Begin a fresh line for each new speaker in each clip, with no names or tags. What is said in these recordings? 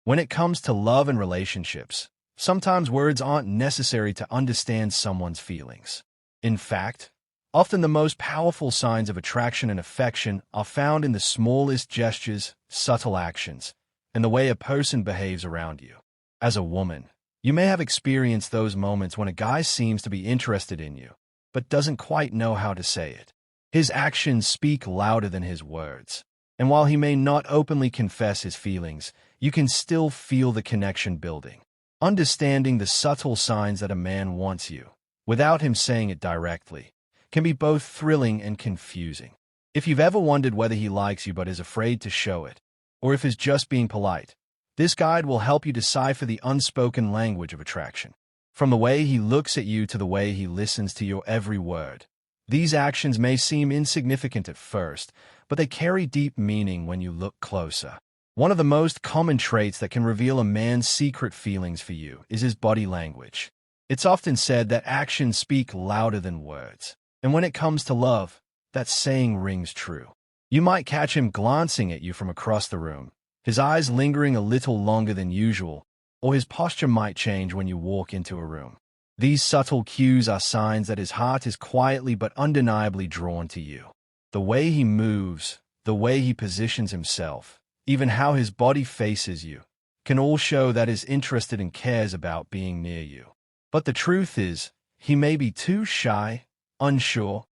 When it comes to love and relationships, sometimes words aren't necessary to understand someone's feelings. In fact, often the most powerful signs of attraction and affection are found in the smallest gestures, subtle actions, and the way a person behaves around you. As a woman, you may have experienced those moments when a guy seems to be interested in you, but doesn't quite know how to say it. His actions speak louder than his words, and while he may not openly confess his feelings, you can still feel the connection building. Understanding the subtle signs that a man wants you, without him saying it directly, can be both thrilling and confusing. If you've ever wondered whether he likes you but is afraid to show it, or if he's just being polite, this guide will help you decipher the unspoken language of attraction. From the way he looks at you to the way he listens to your every word. These actions may seem insignificant at first, but they carry deep meaning when you look closer. One of the most common traits that can reveal a man's secret feelings for you is his body language. It's often said that actions speak louder than words. And when it comes to love, that saying rings true. You might catch him glancing at you from across the room, his eyes lingering a little longer than usual, or his posture might change when you walk into a room. These subtle cues are signs that his heart is quietly but undeniably drawn to you. The way he moves, the way he positions himself, even how his body faces you, can all show that he's interested and cares about being near you. But the truth is, he may be too shy, unsure,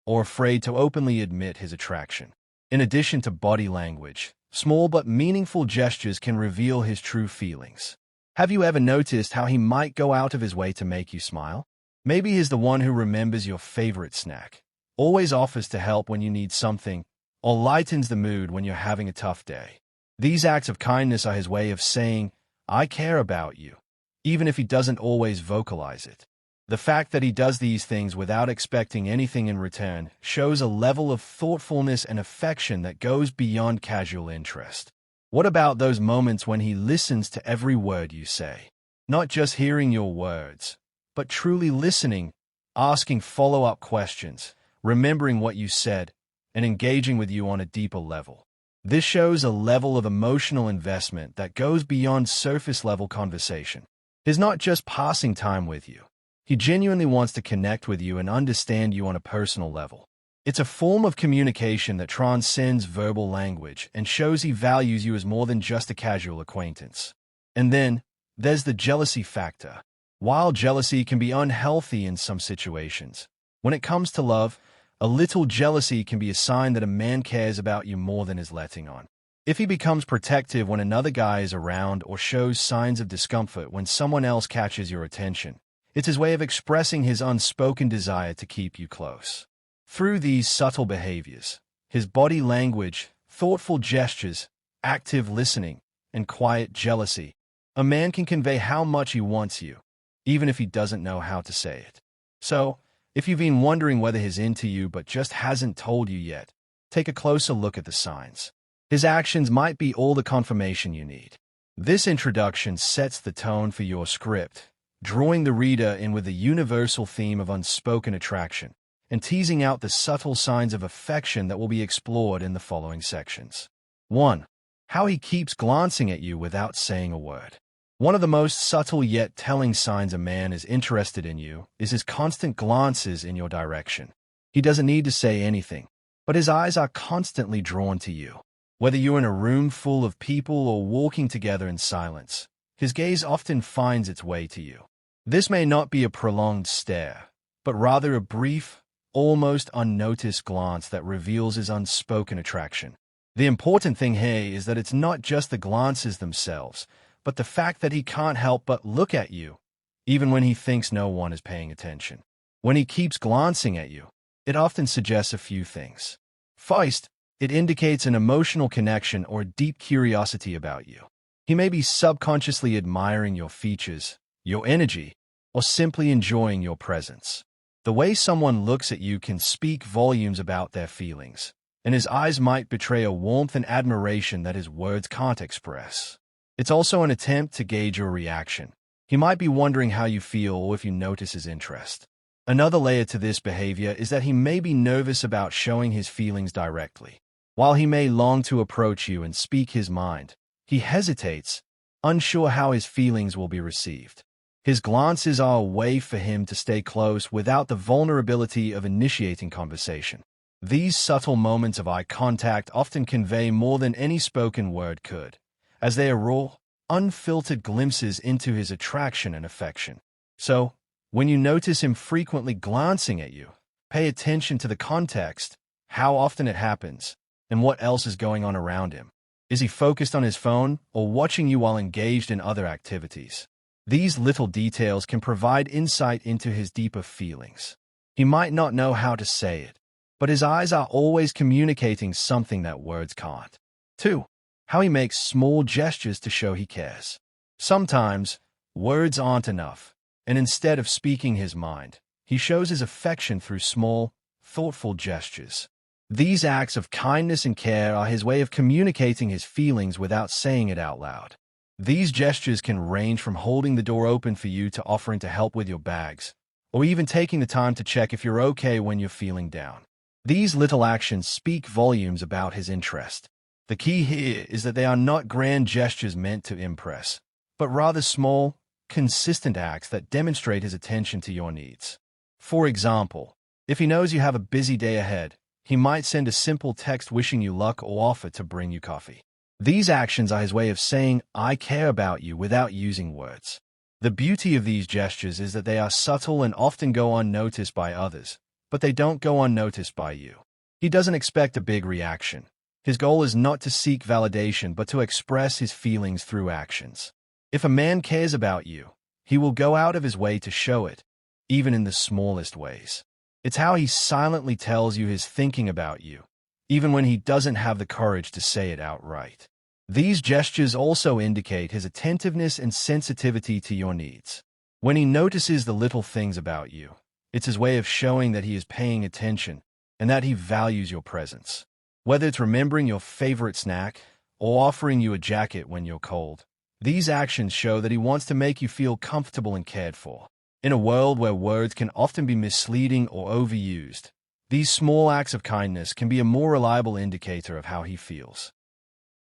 or afraid to openly admit his attraction. In addition to body language, small but meaningful gestures can reveal his true feelings. Have you ever noticed how he might go out of his way to make you smile? Maybe he's the one who remembers your favorite snack, always offers to help when you need something, or lightens the mood when you're having a tough day. These acts of kindness are his way of saying, "I care about you," even if he doesn't always vocalize it. The fact that he does these things without expecting anything in return shows a level of thoughtfulness and affection that goes beyond casual interest. What about those moments when he listens to every word you say? Not just hearing your words, but truly listening, asking follow-up questions, remembering what you said, and engaging with you on a deeper level. This shows a level of emotional investment that goes beyond surface-level conversation. He's not just passing time with you. He genuinely wants to connect with you and understand you on a personal level. It's a form of communication that transcends verbal language and shows he values you as more than just a casual acquaintance. And then, there's the jealousy factor. While jealousy can be unhealthy in some situations, when it comes to love, a little jealousy can be a sign that a man cares about you more than is letting on. If he becomes protective when another guy is around or shows signs of discomfort when someone else catches your attention, it's his way of expressing his unspoken desire to keep you close. Through these subtle behaviors, his body language, thoughtful gestures, active listening, and quiet jealousy, a man can convey how much he wants you, even if he doesn't know how to say it. So, if you've been wondering whether he's into you but just hasn't told you yet, take a closer look at the signs. His actions might be all the confirmation you need. This introduction sets the tone for your script, drawing the reader in with the universal theme of unspoken attraction, and teasing out the subtle signs of affection that will be explored in the following sections. 1. How he keeps glancing at you without saying a word. One of the most subtle yet telling signs a man is interested in you is his constant glances in your direction. He doesn't need to say anything, but his eyes are constantly drawn to you. Whether you're in a room full of people or walking together in silence, his gaze often finds its way to you. This may not be a prolonged stare, but rather a brief, almost unnoticed glance that reveals his unspoken attraction. The important thing here is that it's not just the glances themselves, but the fact that he can't help but look at you, even when he thinks no one is paying attention. When he keeps glancing at you, it often suggests a few things. First, it indicates an emotional connection or deep curiosity about you. He may be subconsciously admiring your features, your energy, or simply enjoying your presence. The way someone looks at you can speak volumes about their feelings, and his eyes might betray a warmth and admiration that his words can't express. It's also an attempt to gauge your reaction. He might be wondering how you feel or if you notice his interest. Another layer to this behavior is that he may be nervous about showing his feelings directly. While he may long to approach you and speak his mind, he hesitates, unsure how his feelings will be received. His glances are a way for him to stay close without the vulnerability of initiating conversation. These subtle moments of eye contact often convey more than any spoken word could, as they are raw, unfiltered glimpses into his attraction and affection. So, when you notice him frequently glancing at you, pay attention to the context, how often it happens, and what else is going on around him. Is he focused on his phone or watching you while engaged in other activities? These little details can provide insight into his deeper feelings. He might not know how to say it, but his eyes are always communicating something that words can't. 2. How he makes small gestures to show he cares. Sometimes, words aren't enough, and instead of speaking his mind, he shows his affection through small, thoughtful gestures. These acts of kindness and care are his way of communicating his feelings without saying it out loud. These gestures can range from holding the door open for you to offering to help with your bags, or even taking the time to check if you're okay when you're feeling down. These little actions speak volumes about his interest. The key here is that they are not grand gestures meant to impress, but rather small, consistent acts that demonstrate his attention to your needs. For example, if he knows you have a busy day ahead, he might send a simple text wishing you luck or offer to bring you coffee. These actions are his way of saying, "I care about you," without using words. The beauty of these gestures is that they are subtle and often go unnoticed by others, but they don't go unnoticed by you. He doesn't expect a big reaction. His goal is not to seek validation, but to express his feelings through actions. If a man cares about you, he will go out of his way to show it, even in the smallest ways. It's how he silently tells you he's thinking about you, even when he doesn't have the courage to say it outright. These gestures also indicate his attentiveness and sensitivity to your needs. When he notices the little things about you, it's his way of showing that he is paying attention and that he values your presence. Whether it's remembering your favorite snack or offering you a jacket when you're cold, these actions show that he wants to make you feel comfortable and cared for. In a world where words can often be misleading or overused, these small acts of kindness can be a more reliable indicator of how he feels.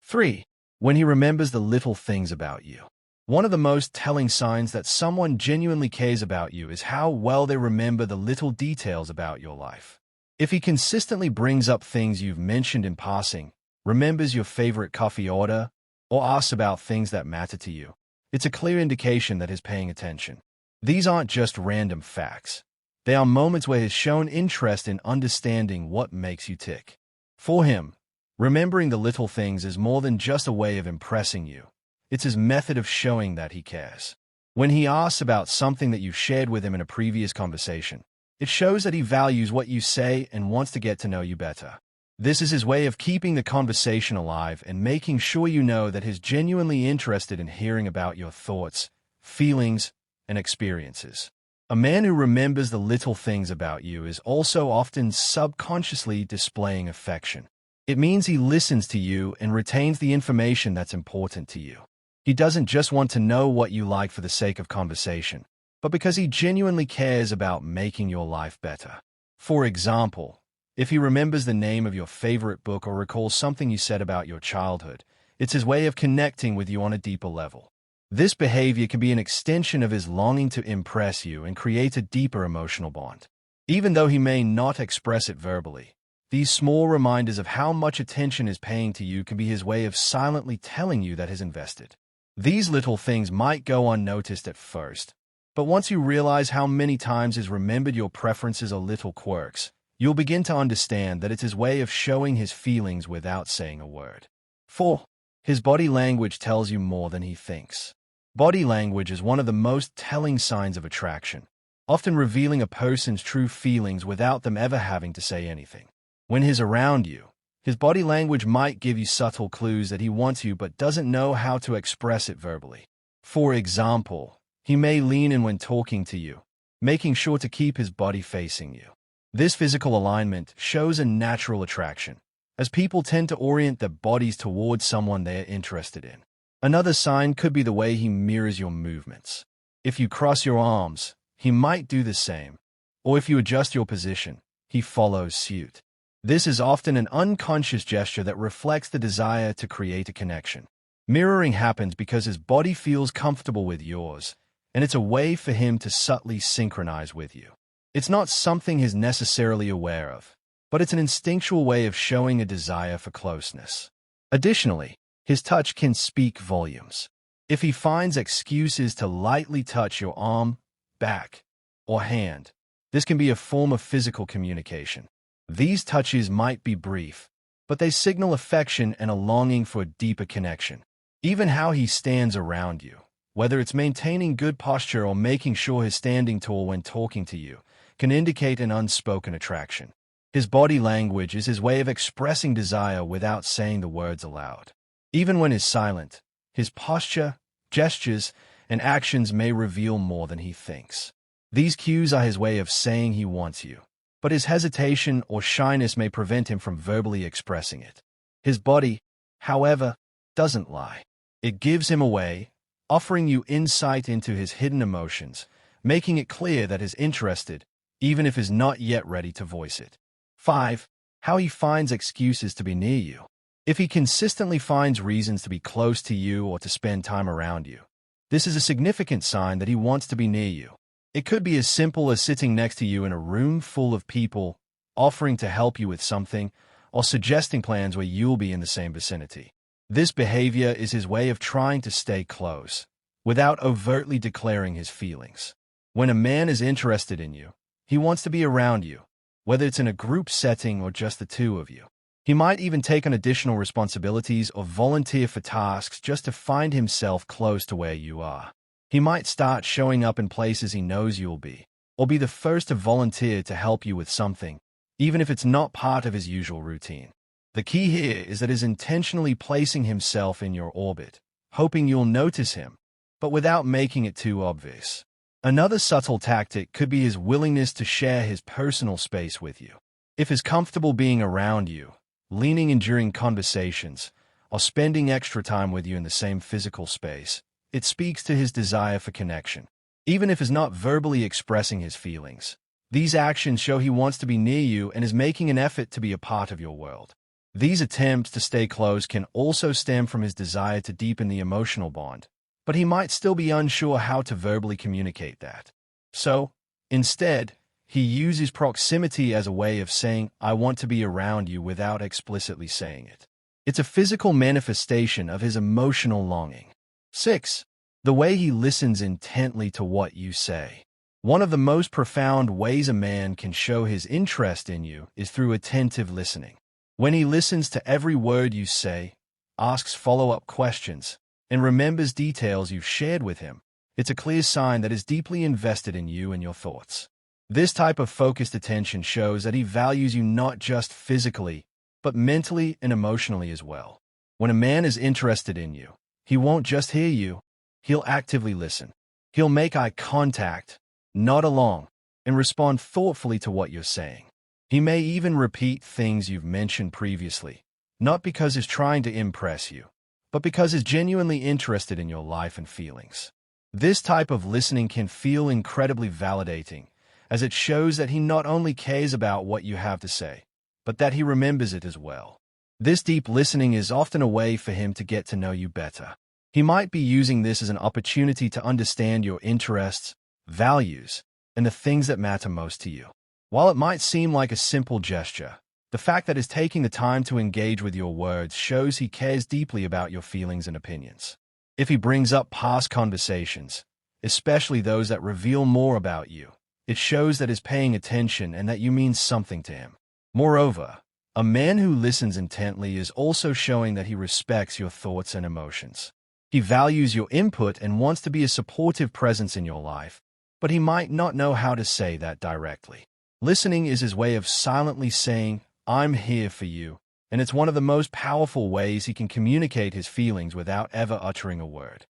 3. When he remembers the little things about you. One of the most telling signs that someone genuinely cares about you is how well they remember the little details about your life. If he consistently brings up things you've mentioned in passing, remembers your favorite coffee order, or asks about things that matter to you, it's a clear indication that he's paying attention. These aren't just random facts. They are moments where he's shown interest in understanding what makes you tick. For him, remembering the little things is more than just a way of impressing you. It's his method of showing that he cares. When he asks about something that you've shared with him in a previous conversation, it shows that he values what you say and wants to get to know you better. This is his way of keeping the conversation alive and making sure you know that he's genuinely interested in hearing about your thoughts, feelings, and experiences. A man who remembers the little things about you is also often subconsciously displaying affection. It means he listens to you and retains the information that's important to you. He doesn't just want to know what you like for the sake of conversation, but because he genuinely cares about making your life better. For example, if he remembers the name of your favorite book or recalls something you said about your childhood, it's his way of connecting with you on a deeper level. This behavior can be an extension of his longing to impress you and create a deeper emotional bond. Even though he may not express it verbally, these small reminders of how much attention he's paying to you can be his way of silently telling you that he's invested. These little things might go unnoticed at first, but once you realize how many times he's remembered your preferences or little quirks, you'll begin to understand that it's his way of showing his feelings without saying a word. 4. His body language tells you more than he thinks. Body language is one of the most telling signs of attraction, often revealing a person's true feelings without them ever having to say anything. When he's around you, his body language might give you subtle clues that he wants you but doesn't know how to express it verbally. For example, he may lean in when talking to you, making sure to keep his body facing you. This physical alignment shows a natural attraction, as people tend to orient their bodies towards someone they are interested in. Another sign could be the way he mirrors your movements. If you cross your arms, he might do the same, or if you adjust your position, he follows suit. This is often an unconscious gesture that reflects the desire to create a connection. Mirroring happens because his body feels comfortable with yours, and it's a way for him to subtly synchronize with you. It's not something he's necessarily aware of, but it's an instinctual way of showing a desire for closeness. Additionally, his touch can speak volumes. If he finds excuses to lightly touch your arm, back, or hand, this can be a form of physical communication. These touches might be brief, but they signal affection and a longing for a deeper connection. Even how he stands around you, whether it's maintaining good posture or making sure he's standing tall when talking to you, can indicate an unspoken attraction. His body language is his way of expressing desire without saying the words aloud. Even when he's silent, his posture, gestures, and actions may reveal more than he thinks. These cues are his way of saying he wants you, but his hesitation or shyness may prevent him from verbally expressing it. His body, however, doesn't lie. It gives him away, offering you insight into his hidden emotions, making it clear that he's interested, even if he's not yet ready to voice it. 5. How he finds excuses to be near you. If he consistently finds reasons to be close to you or to spend time around you, this is a significant sign that he wants to be near you. It could be as simple as sitting next to you in a room full of people, offering to help you with something, or suggesting plans where you'll be in the same vicinity. This behavior is his way of trying to stay close, without overtly declaring his feelings. When a man is interested in you, he wants to be around you, whether it's in a group setting or just the two of you. He might even take on additional responsibilities or volunteer for tasks just to find himself close to where you are. He might start showing up in places he knows you'll be, or be the first to volunteer to help you with something, even if it's not part of his usual routine. The key here is that he's intentionally placing himself in your orbit, hoping you'll notice him, but without making it too obvious. Another subtle tactic could be his willingness to share his personal space with you. If he's comfortable being around you, leaning in during conversations, or spending extra time with you in the same physical space, it speaks to his desire for connection. Even if he's not verbally expressing his feelings, these actions show he wants to be near you and is making an effort to be a part of your world. These attempts to stay close can also stem from his desire to deepen the emotional bond, but he might still be unsure how to verbally communicate that. So, instead, he uses proximity as a way of saying, "I want to be around you," without explicitly saying it. It's a physical manifestation of his emotional longing. 6. The way he listens intently to what you say. One of the most profound ways a man can show his interest in you is through attentive listening. When he listens to every word you say, asks follow-up questions, and remembers details you've shared with him, it's a clear sign that he's deeply invested in you and your thoughts. This type of focused attention shows that he values you not just physically, but mentally and emotionally as well. When a man is interested in you, he won't just hear you, he'll actively listen. He'll make eye contact, nod along, and respond thoughtfully to what you're saying. He may even repeat things you've mentioned previously, not because he's trying to impress you, but because he's genuinely interested in your life and feelings. This type of listening can feel incredibly validating, as it shows that he not only cares about what you have to say, but that he remembers it as well. This deep listening is often a way for him to get to know you better. He might be using this as an opportunity to understand your interests, values, and the things that matter most to you. While it might seem like a simple gesture, the fact that he's taking the time to engage with your words shows he cares deeply about your feelings and opinions. If he brings up past conversations, especially those that reveal more about you, it shows that he's paying attention and that you mean something to him. Moreover, a man who listens intently is also showing that he respects your thoughts and emotions. He values your input and wants to be a supportive presence in your life, but he might not know how to say that directly. Listening is his way of silently saying, "I'm here for you," and it's one of the most powerful ways he can communicate his feelings without ever uttering a word.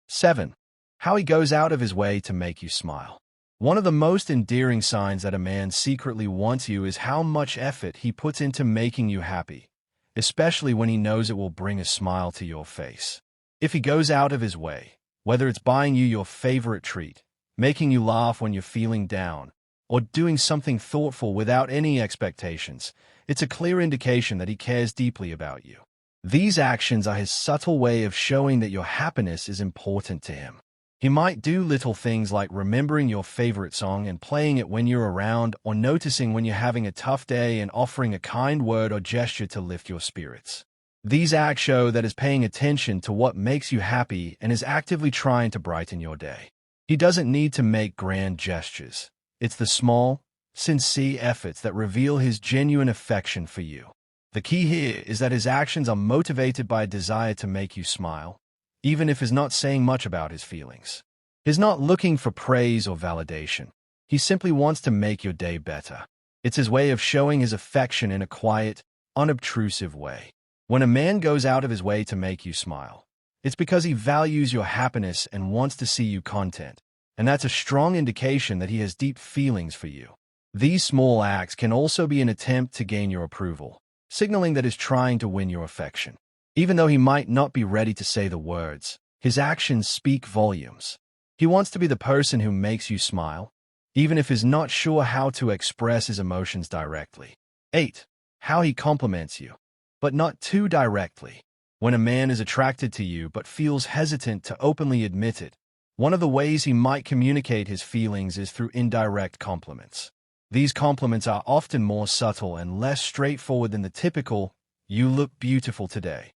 7. How he goes out of his way to make you smile. One of the most endearing signs that a man secretly wants you is how much effort he puts into making you happy, especially when he knows it will bring a smile to your face. If he goes out of his way, whether it's buying you your favorite treat, making you laugh when you're feeling down, or doing something thoughtful without any expectations, it's a clear indication that he cares deeply about you. These actions are his subtle way of showing that your happiness is important to him. He might do little things like remembering your favorite song and playing it when you're around, or noticing when you're having a tough day and offering a kind word or gesture to lift your spirits. These acts show that he's paying attention to what makes you happy and is actively trying to brighten your day. He doesn't need to make grand gestures. It's the small, sincere efforts that reveal his genuine affection for you. The key here is that his actions are motivated by a desire to make you smile, even if he's not saying much about his feelings. He's not looking for praise or validation. He simply wants to make your day better. It's his way of showing his affection in a quiet, unobtrusive way. When a man goes out of his way to make you smile, it's because he values your happiness and wants to see you content, and that's a strong indication that he has deep feelings for you. These small acts can also be an attempt to gain your approval, signaling that he's trying to win your affection. Even though he might not be ready to say the words, his actions speak volumes. He wants to be the person who makes you smile, even if he's not sure how to express his emotions directly. 8. How he compliments you, but not too directly. When a man is attracted to you but feels hesitant to openly admit it, one of the ways he might communicate his feelings is through indirect compliments. These compliments are often more subtle and less straightforward than the typical, "You look beautiful today."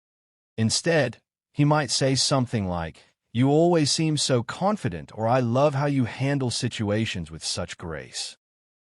Instead, he might say something like, "You always seem so confident," or "I love how you handle situations with such grace."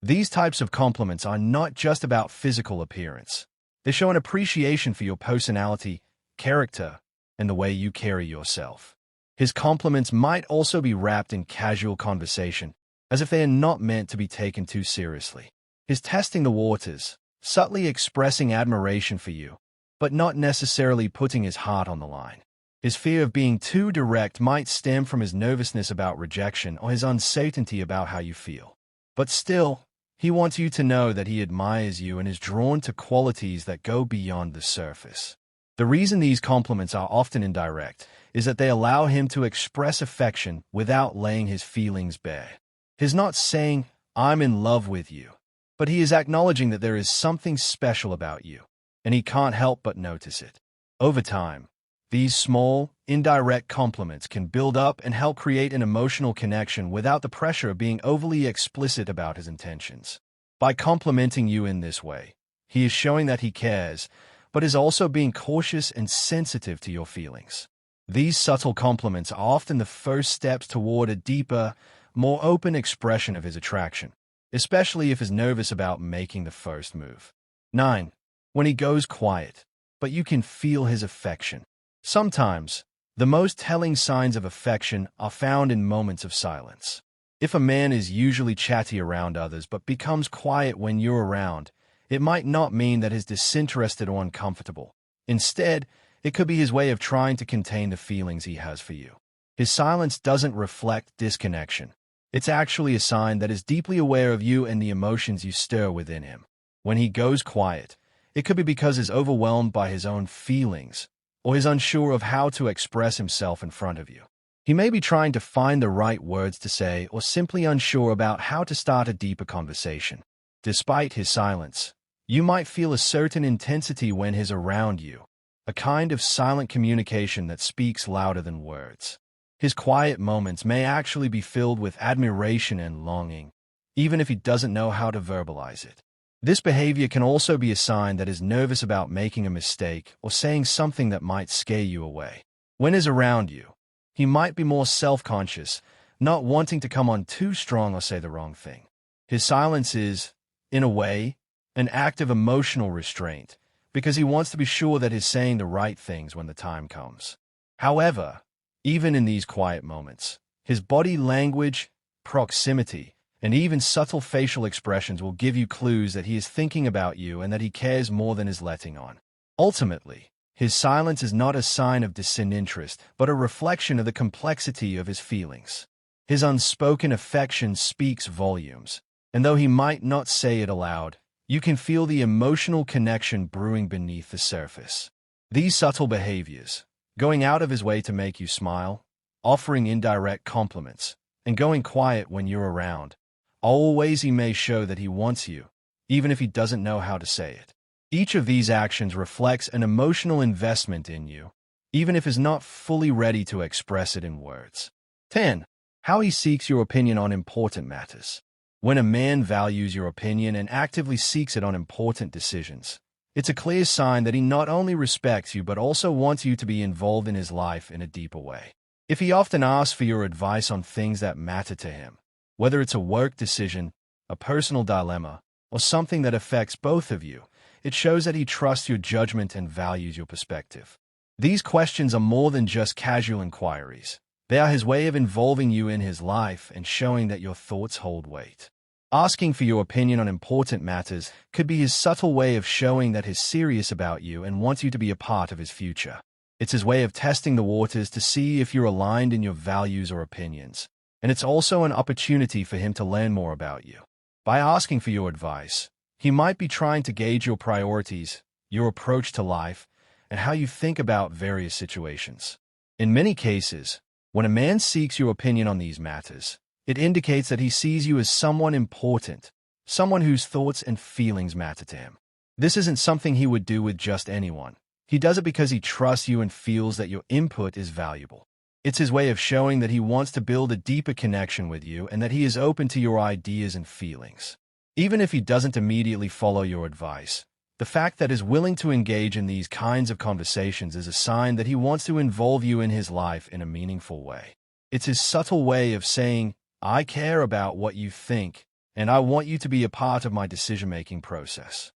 These types of compliments are not just about physical appearance. They show an appreciation for your personality, character, and the way you carry yourself. His compliments might also be wrapped in casual conversation, as if they are not meant to be taken too seriously. He's testing the waters, subtly expressing admiration for you, but not necessarily putting his heart on the line. His fear of being too direct might stem from his nervousness about rejection or his uncertainty about how you feel. But still, he wants you to know that he admires you and is drawn to qualities that go beyond the surface. The reason these compliments are often indirect is that they allow him to express affection without laying his feelings bare. He's not saying, "I'm in love with you," but he is acknowledging that there is something special about you, and he can't help but notice it. Over time, these small, indirect compliments can build up and help create an emotional connection without the pressure of being overly explicit about his intentions. By complimenting you in this way, he is showing that he cares, but is also being cautious and sensitive to your feelings. These subtle compliments are often the first steps toward a deeper, more open expression of his attraction, especially if he's nervous about making the first move. 9. When he goes quiet, but you can feel his affection. Sometimes, the most telling signs of affection are found in moments of silence. If a man is usually chatty around others but becomes quiet when you're around, it might not mean that he's disinterested or uncomfortable. Instead, it could be his way of trying to contain the feelings he has for you. His silence doesn't reflect disconnection. It's actually a sign that he's deeply aware of you and the emotions you stir within him. When he goes quiet, it could be because he's overwhelmed by his own feelings, or he's unsure of how to express himself in front of you. He may be trying to find the right words to say or simply unsure about how to start a deeper conversation. Despite his silence, you might feel a certain intensity when he's around you, a kind of silent communication that speaks louder than words. His quiet moments may actually be filled with admiration and longing, even if he doesn't know how to verbalize it. This behavior can also be a sign that he's nervous about making a mistake or saying something that might scare you away. When he's around you, he might be more self-conscious, not wanting to come on too strong or say the wrong thing. His silence is, in a way, an act of emotional restraint, because he wants to be sure that he's saying the right things when the time comes. However, even in these quiet moments, his body language, proximity, and even subtle facial expressions will give you clues that he is thinking about you and that he cares more than is letting on. Ultimately, his silence is not a sign of disinterest, but a reflection of the complexity of his feelings. His unspoken affection speaks volumes, and though he might not say it aloud, you can feel the emotional connection brewing beneath the surface. These subtle behaviors, going out of his way to make you smile, offering indirect compliments, and going quiet when you're around, are all ways he may show that he wants you, even if he doesn't know how to say it. Each of these actions reflects an emotional investment in you, even if is not fully ready to express it in words. 10. How he seeks your opinion on important matters. When a man values your opinion and actively seeks it on important decisions, it's a clear sign that he not only respects you but also wants you to be involved in his life in a deeper way. If he often asks for your advice on things that matter to him, whether it's a work decision, a personal dilemma, or something that affects both of you, it shows that he trusts your judgment and values your perspective. These questions are more than just casual inquiries. They are his way of involving you in his life and showing that your thoughts hold weight. Asking for your opinion on important matters could be his subtle way of showing that he's serious about you and wants you to be a part of his future. It's his way of testing the waters to see if you're aligned in your values or opinions, and it's also an opportunity for him to learn more about you. By asking for your advice, he might be trying to gauge your priorities, your approach to life, and how you think about various situations. In many cases, when a man seeks your opinion on these matters, it indicates that he sees you as someone important, someone whose thoughts and feelings matter to him. This isn't something he would do with just anyone. He does it because he trusts you and feels that your input is valuable. It's his way of showing that he wants to build a deeper connection with you and that he is open to your ideas and feelings. Even if he doesn't immediately follow your advice, the fact that he is willing to engage in these kinds of conversations is a sign that he wants to involve you in his life in a meaningful way. It's his subtle way of saying, "I care about what you think, and I want you to be a part of my decision-making process."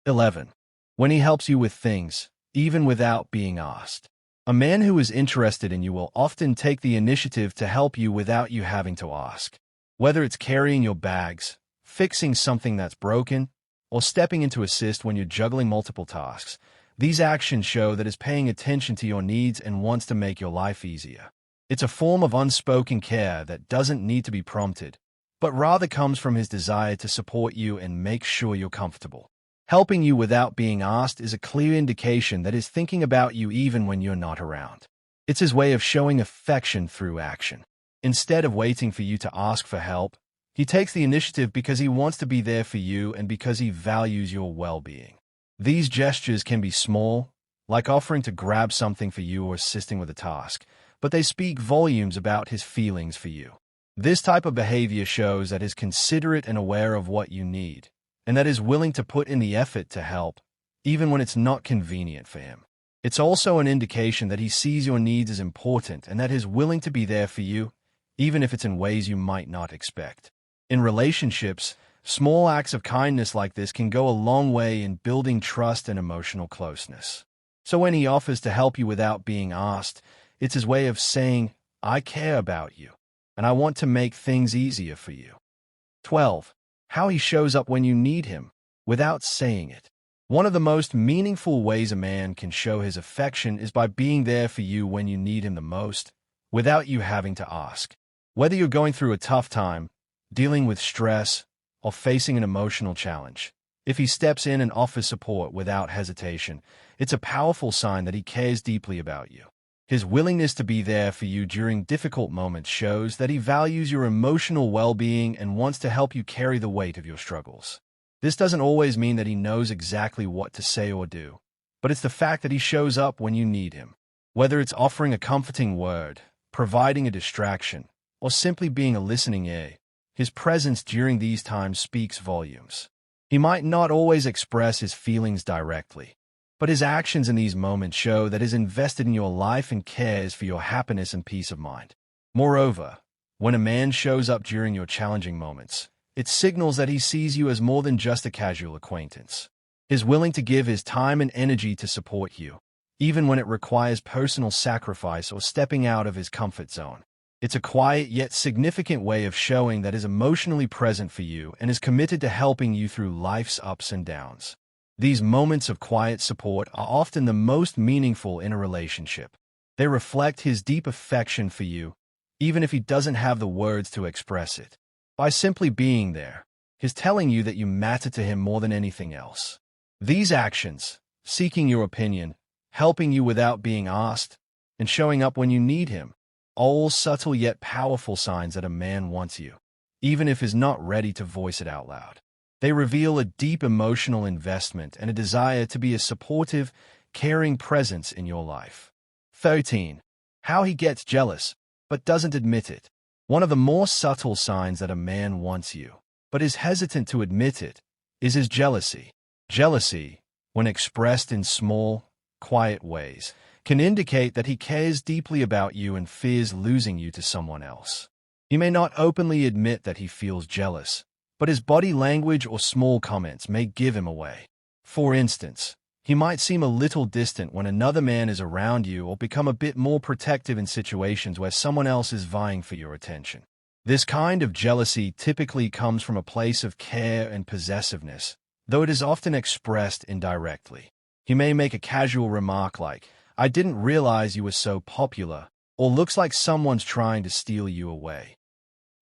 11. When he helps you with things, even without being asked. A man who is interested in you will often take the initiative to help you without you having to ask. Whether it's carrying your bags, fixing something that's broken, or stepping in to assist when you're juggling multiple tasks, these actions show that he's paying attention to your needs and wants to make your life easier. It's a form of unspoken care that doesn't need to be prompted, but rather comes from his desire to support you and make sure you're comfortable. Helping you without being asked is a clear indication that he's thinking about you even when you're not around. It's his way of showing affection through action. Instead of waiting for you to ask for help, he takes the initiative because he wants to be there for you and because he values your well-being. These gestures can be small, like offering to grab something for you or assisting with a task, but they speak volumes about his feelings for you. This type of behavior shows that he's considerate and aware of what you need, and that is willing to put in the effort to help, even when it's not convenient for him. It's also an indication that he sees your needs as important and that he's willing to be there for you, even if it's in ways you might not expect. In relationships, small acts of kindness like this can go a long way in building trust and emotional closeness. So when he offers to help you without being asked, it's his way of saying, "I care about you, and I want to make things easier for you." 12. How he shows up when you need him, without saying it. One of the most meaningful ways a man can show his affection is by being there for you when you need him the most, without you having to ask. Whether you're going through a tough time, dealing with stress, or facing an emotional challenge, if he steps in and offers support without hesitation, it's a powerful sign that he cares deeply about you. His willingness to be there for you during difficult moments shows that he values your emotional well-being and wants to help you carry the weight of your struggles. This doesn't always mean that he knows exactly what to say or do, but it's the fact that he shows up when you need him. Whether it's offering a comforting word, providing a distraction, or simply being a listening ear, his presence during these times speaks volumes. He might not always express his feelings directly, but his actions in these moments show that he's invested in your life and cares for your happiness and peace of mind. Moreover, when a man shows up during your challenging moments, it signals that he sees you as more than just a casual acquaintance. He's willing to give his time and energy to support you, even when it requires personal sacrifice or stepping out of his comfort zone. It's a quiet yet significant way of showing that he's emotionally present for you and is committed to helping you through life's ups and downs. These moments of quiet support are often the most meaningful in a relationship. They reflect his deep affection for you, even if he doesn't have the words to express it. By simply being there, he's telling you that you matter to him more than anything else. These actions, seeking your opinion, helping you without being asked, and showing up when you need him, are all subtle yet powerful signs that a man wants you, even if he's not ready to voice it out loud. They reveal a deep emotional investment and a desire to be a supportive, caring presence in your life. 13. How he gets jealous, but doesn't admit it. One of the more subtle signs that a man wants you, but is hesitant to admit it, is his jealousy. Jealousy, when expressed in small, quiet ways, can indicate that he cares deeply about you and fears losing you to someone else. He may not openly admit that he feels jealous, but his body language or small comments may give him away. For instance, he might seem a little distant when another man is around you or become a bit more protective in situations where someone else is vying for your attention. This kind of jealousy typically comes from a place of care and possessiveness, though it is often expressed indirectly. He may make a casual remark like, "I didn't realize you were so popular," or "looks like someone's trying to steal you away."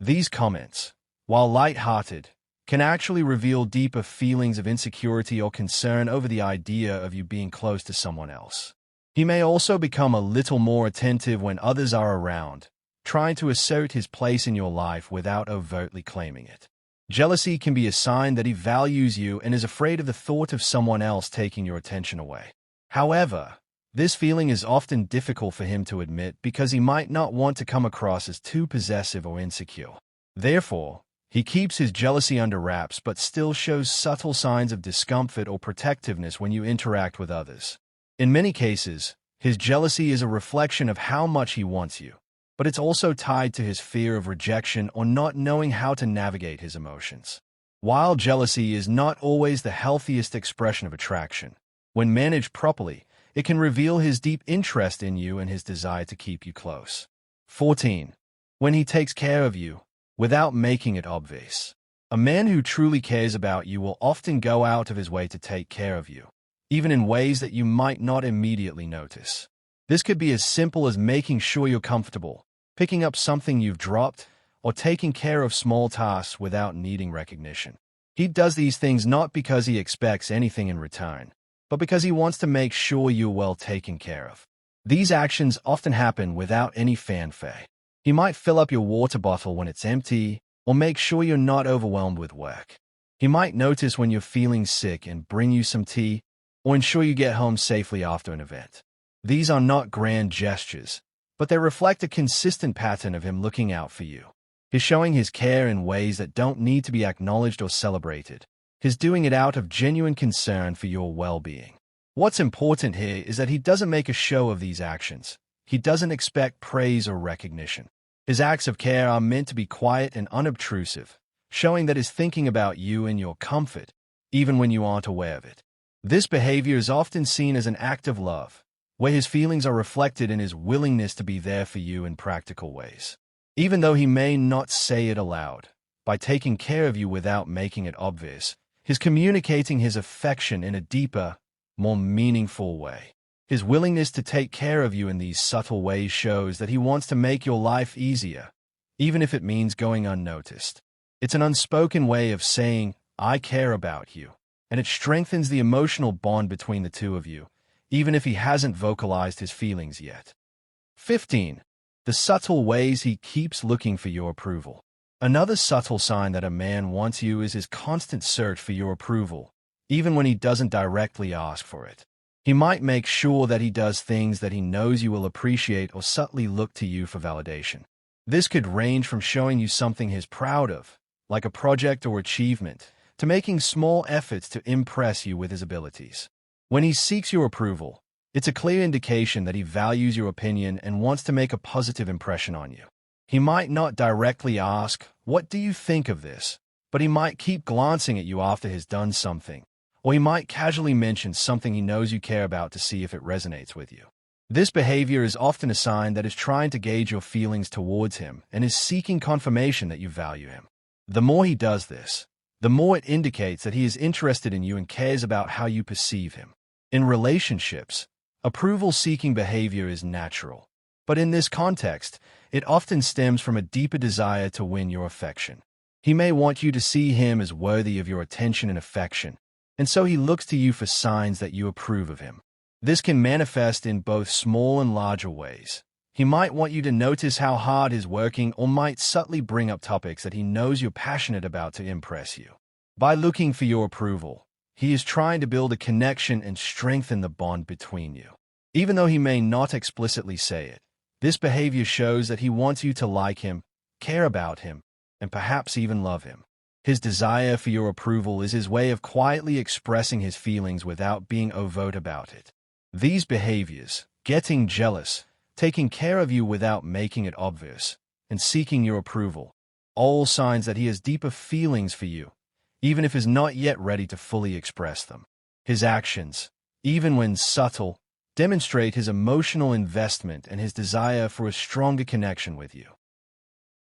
These comments, while light-hearted, can actually reveal deeper feelings of insecurity or concern over the idea of you being close to someone else. He may also become a little more attentive when others are around, trying to assert his place in your life without overtly claiming it. Jealousy can be a sign that he values you and is afraid of the thought of someone else taking your attention away. However, this feeling is often difficult for him to admit because he might not want to come across as too possessive or insecure. Therefore, he keeps his jealousy under wraps but still shows subtle signs of discomfort or protectiveness when you interact with others. In many cases, his jealousy is a reflection of how much he wants you, but it's also tied to his fear of rejection or not knowing how to navigate his emotions. While jealousy is not always the healthiest expression of attraction, when managed properly, it can reveal his deep interest in you and his desire to keep you close. 14. When he takes care of you, without making it obvious. A man who truly cares about you will often go out of his way to take care of you, even in ways that you might not immediately notice. This could be as simple as making sure you're comfortable, picking up something you've dropped, or taking care of small tasks without needing recognition. He does these things not because he expects anything in return, but because he wants to make sure you're well taken care of. These actions often happen without any fanfare. He might fill up your water bottle when it's empty, or make sure you're not overwhelmed with work. He might notice when you're feeling sick and bring you some tea, or ensure you get home safely after an event. These are not grand gestures, but they reflect a consistent pattern of him looking out for you. He's showing his care in ways that don't need to be acknowledged or celebrated. He's doing it out of genuine concern for your well-being. What's important here is that he doesn't make a show of these actions. He doesn't expect praise or recognition. His acts of care are meant to be quiet and unobtrusive, showing that he's thinking about you and your comfort, even when you aren't aware of it. This behavior is often seen as an act of love, where his feelings are reflected in his willingness to be there for you in practical ways. Even though he may not say it aloud, by taking care of you without making it obvious, he's communicating his affection in a deeper, more meaningful way. His willingness to take care of you in these subtle ways shows that he wants to make your life easier, even if it means going unnoticed. It's an unspoken way of saying, "I care about you," and it strengthens the emotional bond between the two of you, even if he hasn't vocalized his feelings yet. 15. The subtle ways he keeps looking for your approval. Another subtle sign that a man wants you is his constant search for your approval, even when he doesn't directly ask for it. He might make sure that he does things that he knows you will appreciate or subtly look to you for validation. This could range from showing you something he's proud of, like a project or achievement, to making small efforts to impress you with his abilities. When he seeks your approval, it's a clear indication that he values your opinion and wants to make a positive impression on you. He might not directly ask, "What do you think of this?" but he might keep glancing at you after he's done something, or he might casually mention something he knows you care about to see if it resonates with you. This behavior is often a sign that he's trying to gauge your feelings towards him and is seeking confirmation that you value him. The more he does this, the more it indicates that he is interested in you and cares about how you perceive him. In relationships, approval-seeking behavior is natural, but in this context, it often stems from a deeper desire to win your affection. He may want you to see him as worthy of your attention and affection, and so he looks to you for signs that you approve of him. This can manifest in both small and larger ways. He might want you to notice how hard he's working or might subtly bring up topics that he knows you're passionate about to impress you. By looking for your approval, he is trying to build a connection and strengthen the bond between you. Even though he may not explicitly say it, this behavior shows that he wants you to like him, care about him, and perhaps even love him. His desire for your approval is his way of quietly expressing his feelings without being overt about it. These behaviors, getting jealous, taking care of you without making it obvious, and seeking your approval, all signs that he has deeper feelings for you, even if is not yet ready to fully express them. His actions, even when subtle, demonstrate his emotional investment and his desire for a stronger connection with you.